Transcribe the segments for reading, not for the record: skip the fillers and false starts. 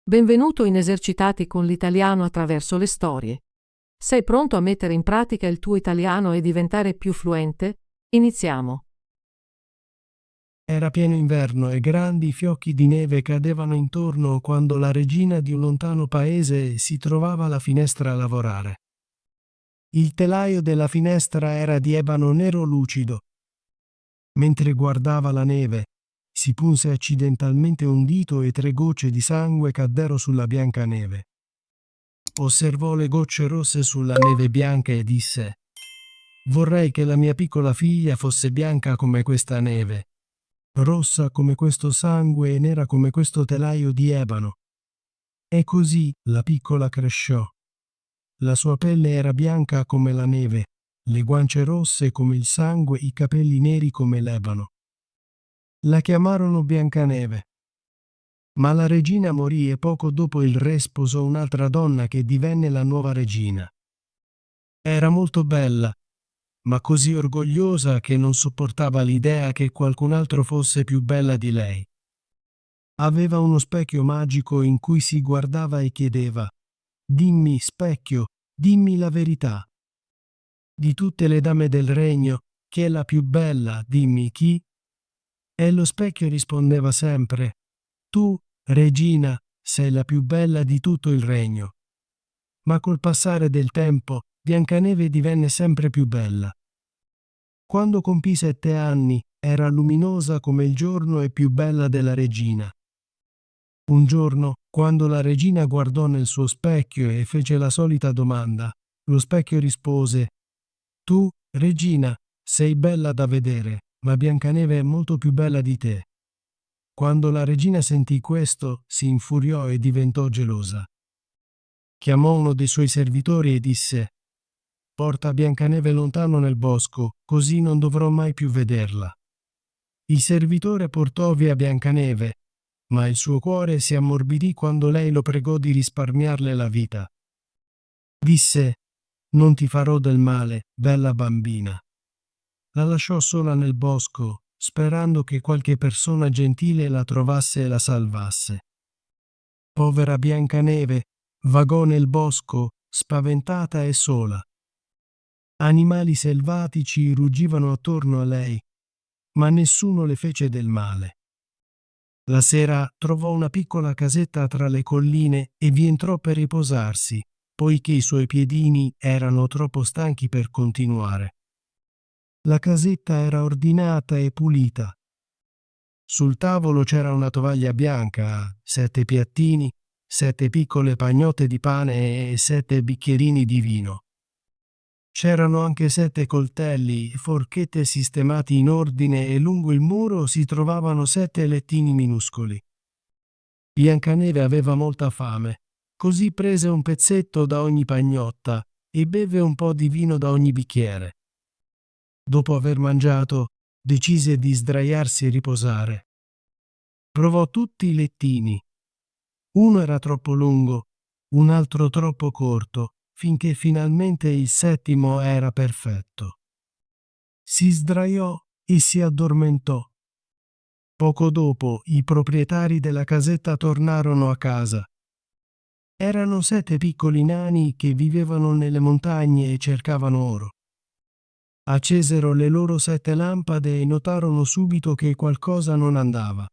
Benvenuto in Esercitati con l'italiano attraverso le storie. Sei pronto a mettere in pratica il tuo italiano e diventare più fluente? Iniziamo. Era pieno inverno e grandi fiocchi di neve cadevano intorno quando la regina di un lontano paese si trovava alla finestra a lavorare. Il telaio della finestra era di ebano nero lucido. Mentre guardava la neve, si punse accidentalmente un dito e 3 gocce di sangue caddero sulla bianca neve. Osservò le gocce rosse sulla neve bianca e disse: «Vorrei che la mia piccola figlia fosse bianca come questa neve, rossa come questo sangue e nera come questo telaio di ebano». E così la piccola cresciò. La sua pelle era bianca come la neve, le guance rosse come il sangue, i capelli neri come l'ebano. La chiamarono Biancaneve. Ma la regina morì e poco dopo il re sposò un'altra donna che divenne la nuova regina. Era molto bella, ma così orgogliosa che non sopportava l'idea che qualcun altro fosse più bella di lei. Aveva uno specchio magico in cui si guardava e chiedeva: «Dimmi, specchio, dimmi la verità. Di tutte le dame del regno, chi è la più bella, dimmi chi?» E lo specchio rispondeva sempre: «Tu, regina, sei la più bella di tutto il regno». Ma col passare del tempo, Biancaneve divenne sempre più bella. Quando compì 7 anni, era luminosa come il giorno e più bella della regina. Un giorno, quando la regina guardò nel suo specchio e fece la solita domanda, lo specchio rispose: «Tu, regina, sei bella da vedere, ma Biancaneve è molto più bella di te». Quando la regina sentì questo, si infuriò e diventò gelosa. Chiamò uno dei suoi servitori e disse: «Porta Biancaneve lontano nel bosco, così non dovrò mai più vederla». Il servitore portò via Biancaneve, ma il suo cuore si ammorbidì quando lei lo pregò di risparmiarle la vita. Disse: «Non ti farò del male, bella bambina». La lasciò sola nel bosco, sperando che qualche persona gentile la trovasse e la salvasse. Povera Biancaneve vagò nel bosco, spaventata e sola. Animali selvatici ruggivano attorno a lei, ma nessuno le fece del male. La sera trovò una piccola casetta tra le colline e vi entrò per riposarsi, poiché i suoi piedini erano troppo stanchi per continuare. La casetta era ordinata e pulita. Sul tavolo c'era una tovaglia bianca, 7 piattini, 7 piccole pagnotte di pane e 7 bicchierini di vino. C'erano anche 7 coltelli, forchette sistemati in ordine e lungo il muro si trovavano 7 lettini minuscoli. Biancaneve aveva molta fame, così prese un pezzetto da ogni pagnotta e beve un po' di vino da ogni bicchiere. Dopo aver mangiato, decise di sdraiarsi e riposare. Provò tutti i lettini. Uno era troppo lungo, un altro troppo corto, finché finalmente il 7° era perfetto. Si sdraiò e si addormentò. Poco dopo i proprietari della casetta tornarono a casa. Erano 7 piccoli nani che vivevano nelle montagne e cercavano oro. Accesero le loro 7 lampade e notarono subito che qualcosa non andava.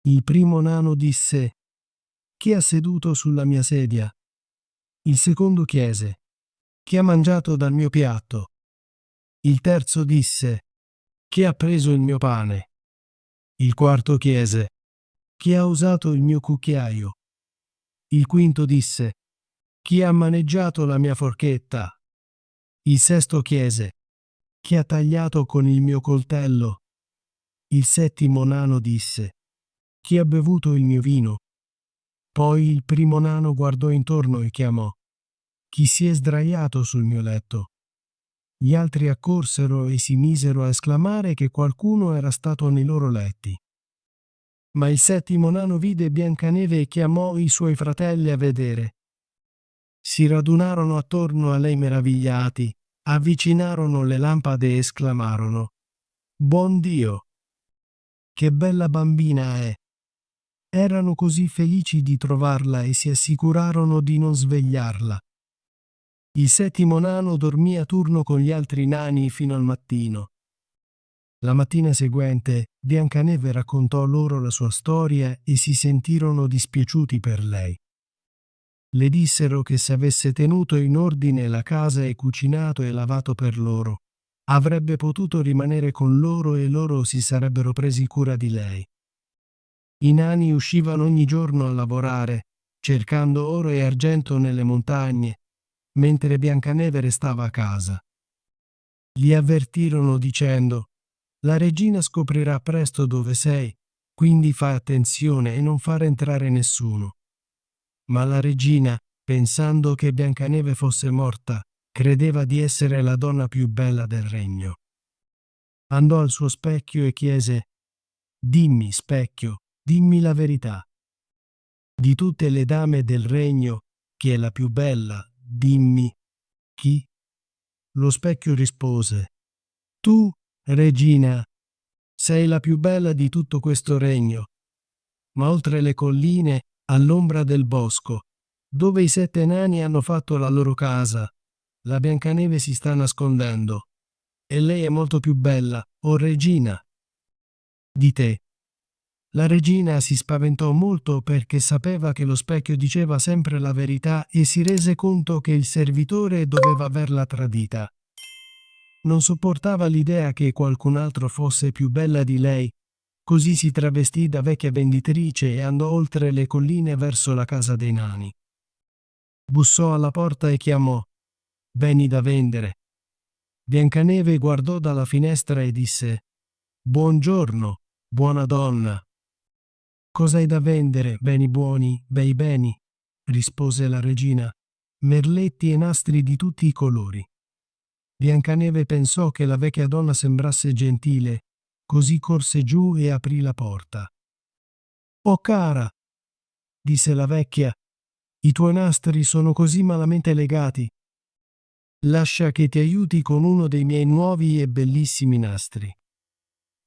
Il primo nano disse: «Chi ha seduto sulla mia sedia?» Il secondo chiese: «Chi ha mangiato dal mio piatto?» Il terzo disse: «Chi ha preso il mio pane?» Il quarto chiese: «Chi ha usato il mio cucchiaio?» Il quinto disse: «Chi ha maneggiato la mia forchetta?» Il sesto chiese: «Chi ha tagliato con il mio coltello?» Il 7° nano disse: «Chi ha bevuto il mio vino?» Poi il primo nano guardò intorno e chiamò: «Chi si è sdraiato sul mio letto?» Gli altri accorsero e si misero a esclamare che qualcuno era stato nei loro letti. Ma il 7° nano vide Biancaneve e chiamò i suoi fratelli a vedere. Si radunarono attorno a lei meravigliati, avvicinarono le lampade e esclamarono: «Buon Dio! Che bella bambina è!» Erano così felici di trovarla e si assicurarono di non svegliarla. Il settimo nano dormì a turno con gli altri nani fino al mattino. La mattina seguente, Biancaneve raccontò loro la sua storia e si sentirono dispiaciuti per lei. Le dissero che se avesse tenuto in ordine la casa e cucinato e lavato per loro, avrebbe potuto rimanere con loro e loro si sarebbero presi cura di lei. I nani uscivano ogni giorno a lavorare, cercando oro e argento nelle montagne, mentre Biancaneve restava a casa. Li avvertirono dicendo: «La regina scoprirà presto dove sei, quindi fai attenzione e non fare entrare nessuno». Ma la regina, pensando che Biancaneve fosse morta, credeva di essere la donna più bella del regno. Andò al suo specchio e chiese: «Dimmi, specchio, dimmi la verità. Di tutte le dame del regno, chi è la più bella? Dimmi, chi?» Lo specchio rispose: «Tu, regina, sei la più bella di tutto questo regno, ma oltre le colline, all'ombra del bosco, dove i 7 nani hanno fatto la loro casa, la Biancaneve si sta nascondendo, e lei è molto più bella, o regina, di te». La regina si spaventò molto perché sapeva che lo specchio diceva sempre la verità e si rese conto che il servitore doveva averla tradita. Non sopportava l'idea che qualcun altro fosse più bella di lei, così si travestì da vecchia venditrice e andò oltre le colline verso la casa dei nani. Bussò alla porta e chiamò: «Beni da vendere». Biancaneve guardò dalla finestra e disse: «Buongiorno, buona donna». «Cosa hai da vendere, beni buoni, bei beni?» rispose la regina. «Merletti e nastri di tutti i colori». Biancaneve pensò che la vecchia donna sembrasse gentile, così corse giù e aprì la porta. «Oh cara», disse la vecchia, «i tuoi nastri sono così malamente legati. Lascia che ti aiuti con uno dei miei nuovi e bellissimi nastri».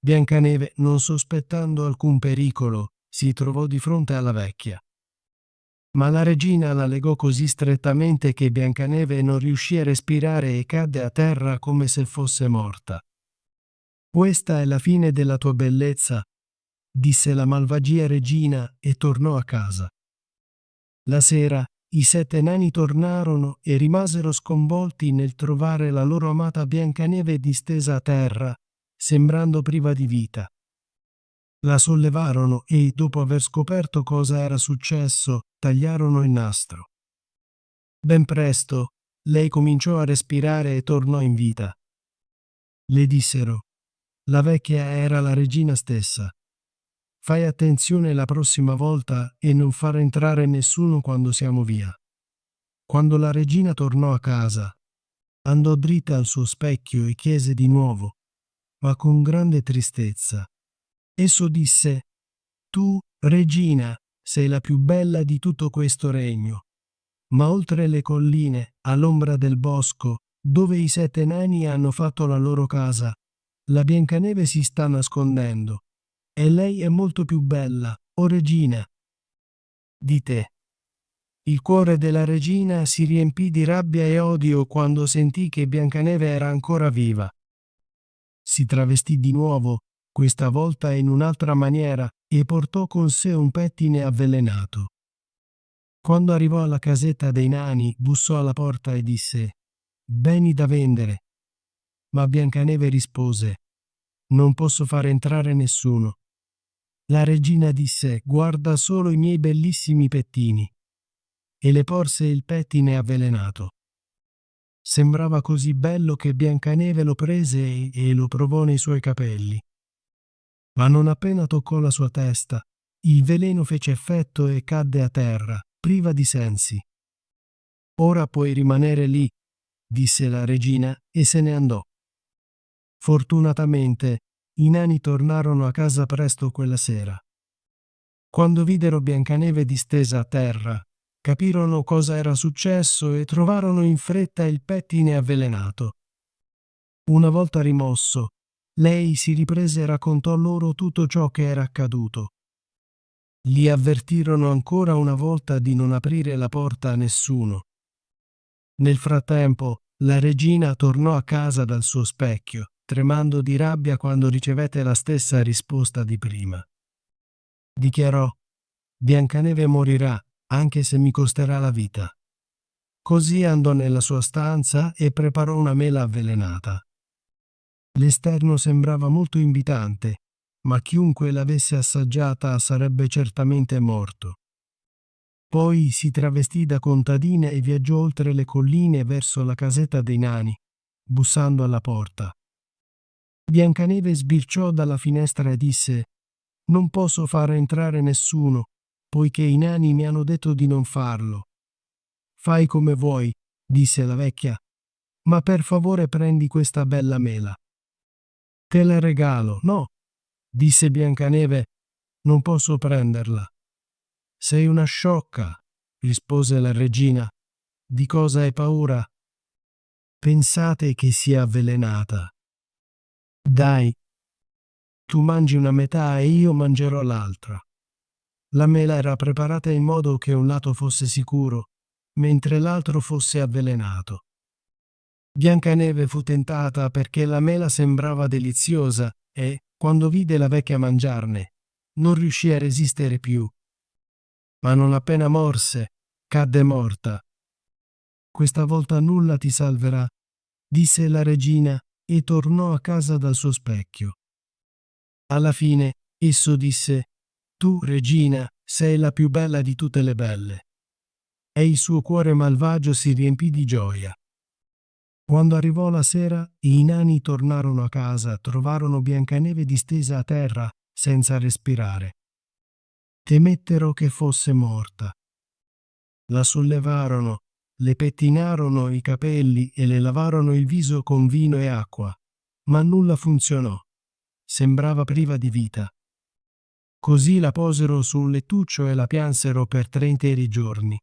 Biancaneve, non sospettando alcun pericolo, si trovò di fronte alla vecchia. Ma la regina la legò così strettamente che Biancaneve non riuscì a respirare e cadde a terra come se fosse morta. «Questa è la fine della tua bellezza», disse la malvagia regina e tornò a casa. La sera i 7 nani tornarono e rimasero sconvolti nel trovare la loro amata Biancaneve distesa a terra, sembrando priva di vita. La sollevarono e, dopo aver scoperto cosa era successo, tagliarono il nastro. Ben presto, lei cominciò a respirare e tornò in vita. Le dissero: «La vecchia era la regina stessa. Fai attenzione la prossima volta e non far entrare nessuno quando siamo via». Quando la regina tornò a casa, andò dritta al suo specchio e chiese di nuovo, ma con grande tristezza. Esso disse: «Tu, regina, sei la più bella di tutto questo regno, ma oltre le colline, all'ombra del bosco, dove i 7 nani hanno fatto la loro casa, la Biancaneve si sta nascondendo, e lei è molto più bella, o regina, di te». Il cuore della regina si riempì di rabbia e odio quando sentì che Biancaneve era ancora viva. Si travestì di nuovo, questa volta in un'altra maniera, e portò con sé un pettine avvelenato. Quando arrivò alla casetta dei nani, bussò alla porta e disse: «Beni da vendere». Ma Biancaneve rispose: «Non posso fare entrare nessuno». La regina disse: «Guarda solo i miei bellissimi pettini», e le porse il pettine avvelenato. Sembrava così bello che Biancaneve lo prese e lo provò nei suoi capelli. Ma non appena toccò la sua testa, il veleno fece effetto e cadde a terra, priva di sensi. «Ora puoi rimanere lì», disse la regina e se ne andò. Fortunatamente, i nani tornarono a casa presto quella sera. Quando videro Biancaneve distesa a terra, capirono cosa era successo e trovarono in fretta il pettine avvelenato. Una volta rimosso, lei si riprese e raccontò loro tutto ciò che era accaduto. Li avvertirono ancora una volta di non aprire la porta a nessuno. Nel frattempo, la regina tornò a casa dal suo specchio, tremando di rabbia quando ricevette la stessa risposta di prima. Dichiarò: Biancaneve morirà, anche se mi costerà la vita. Così andò nella sua stanza e preparò una mela avvelenata. L'esterno sembrava molto invitante, ma chiunque l'avesse assaggiata sarebbe certamente morto. Poi si travestì da contadina e viaggiò oltre le colline verso la casetta dei nani, bussando alla porta. Biancaneve sbirciò dalla finestra e disse: Non posso far entrare nessuno, poiché i nani mi hanno detto di non farlo. Fai come vuoi, disse la vecchia, ma per favore prendi questa bella mela. Te la regalo. No, disse Biancaneve, non posso prenderla. Sei una sciocca, rispose la regina. Di cosa hai paura? Pensate che sia avvelenata. Dai, tu mangi una metà e io mangerò l'altra. La mela era preparata in modo che un lato fosse sicuro, mentre l'altro fosse avvelenato. Biancaneve fu tentata perché la mela sembrava deliziosa e, quando vide la vecchia mangiarne, non riuscì a resistere più. Ma non appena morse, cadde morta. Questa volta nulla ti salverà, disse la regina e tornò a casa dal suo specchio. Alla fine, esso disse: Tu, regina, sei la più bella di tutte le belle. E il suo cuore malvagio si riempì di gioia. Quando arrivò la sera, i nani tornarono a casa, trovarono Biancaneve distesa a terra, senza respirare. Temettero che fosse morta. La sollevarono, le pettinarono i capelli e le lavarono il viso con vino e acqua, ma nulla funzionò. Sembrava priva di vita. Così la posero su un lettuccio e la piansero per 3 interi giorni.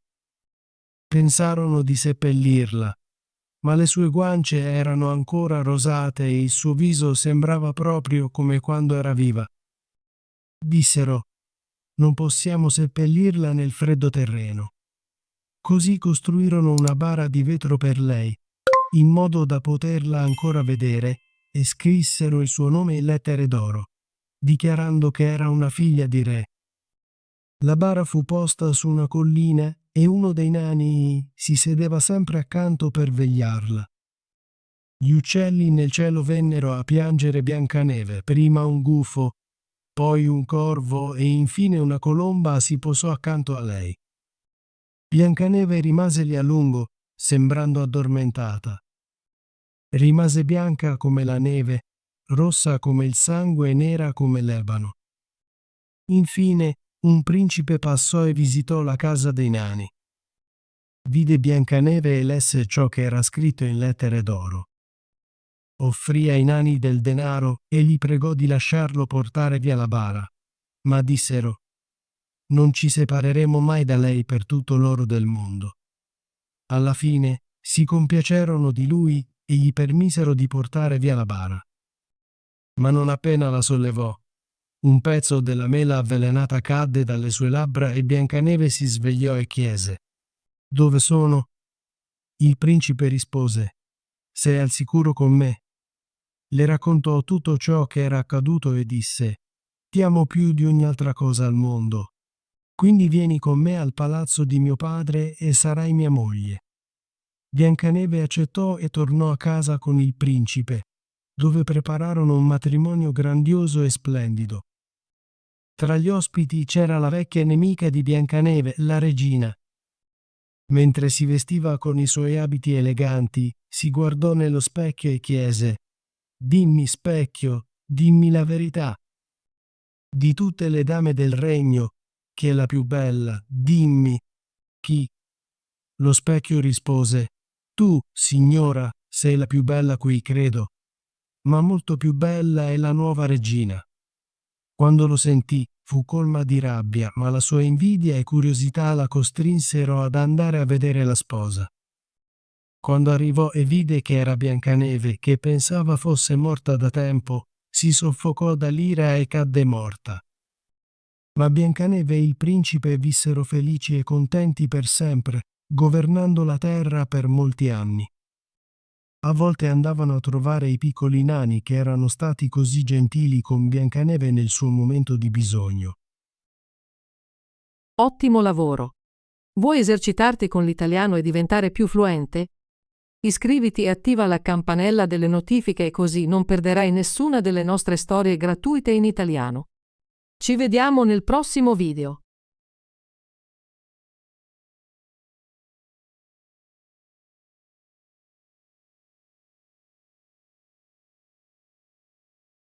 Pensarono di seppellirla, ma le sue guance erano ancora rosate e il suo viso sembrava proprio come quando era viva. Dissero: Non possiamo seppellirla nel freddo terreno. Così costruirono una bara di vetro per lei, in modo da poterla ancora vedere, e scrissero il suo nome in lettere d'oro, dichiarando che era una figlia di re. La bara fu posta su una collina e uno dei nani si sedeva sempre accanto per vegliarla. Gli uccelli nel cielo vennero a piangere Biancaneve, prima un gufo, poi un corvo e infine una colomba si posò accanto a lei. Biancaneve rimase lì a lungo, sembrando addormentata. Rimase bianca come la neve, rossa come il sangue e nera come l'ebano. Infine, un principe passò e visitò la casa dei nani. Vide Biancaneve e lesse ciò che era scritto in lettere d'oro. Offrì ai nani del denaro e li pregò di lasciarlo portare via la bara, ma dissero: Non ci separeremo mai da lei per tutto l'oro del mondo. Alla fine si compiacerono di lui e gli permisero di portare via la bara. Ma non appena la sollevò, un pezzo della mela avvelenata cadde dalle sue labbra e Biancaneve si svegliò e chiese: Dove sono? Il principe rispose: Sei al sicuro con me. Le raccontò tutto ciò che era accaduto e disse: Ti amo più di ogni altra cosa al mondo. Quindi vieni con me al palazzo di mio padre e sarai mia moglie. Biancaneve accettò e tornò a casa con il principe, dove prepararono un matrimonio grandioso e splendido. Tra gli ospiti c'era la vecchia nemica di Biancaneve, la regina. Mentre si vestiva con i suoi abiti eleganti, si guardò nello specchio e chiese: Dimmi, specchio, dimmi la verità. Di tutte le dame del regno, chi è la più bella? Dimmi. Chi? Lo specchio rispose: Tu, signora, sei la più bella qui, credo. Ma molto più bella è la nuova regina. Quando lo sentì, fu colma di rabbia, ma la sua invidia e curiosità la costrinsero ad andare a vedere la sposa. Quando arrivò e vide che era Biancaneve, che pensava fosse morta da tempo, si soffocò dall'ira e cadde morta. Ma Biancaneve e il principe vissero felici e contenti per sempre, governando la terra per molti anni. A volte andavano a trovare i piccoli nani che erano stati così gentili con Biancaneve nel suo momento di bisogno. Ottimo lavoro! Vuoi esercitarti con l'italiano e diventare più fluente? Iscriviti e attiva la campanella delle notifiche così non perderai nessuna delle nostre storie gratuite in italiano. Ci vediamo nel prossimo video.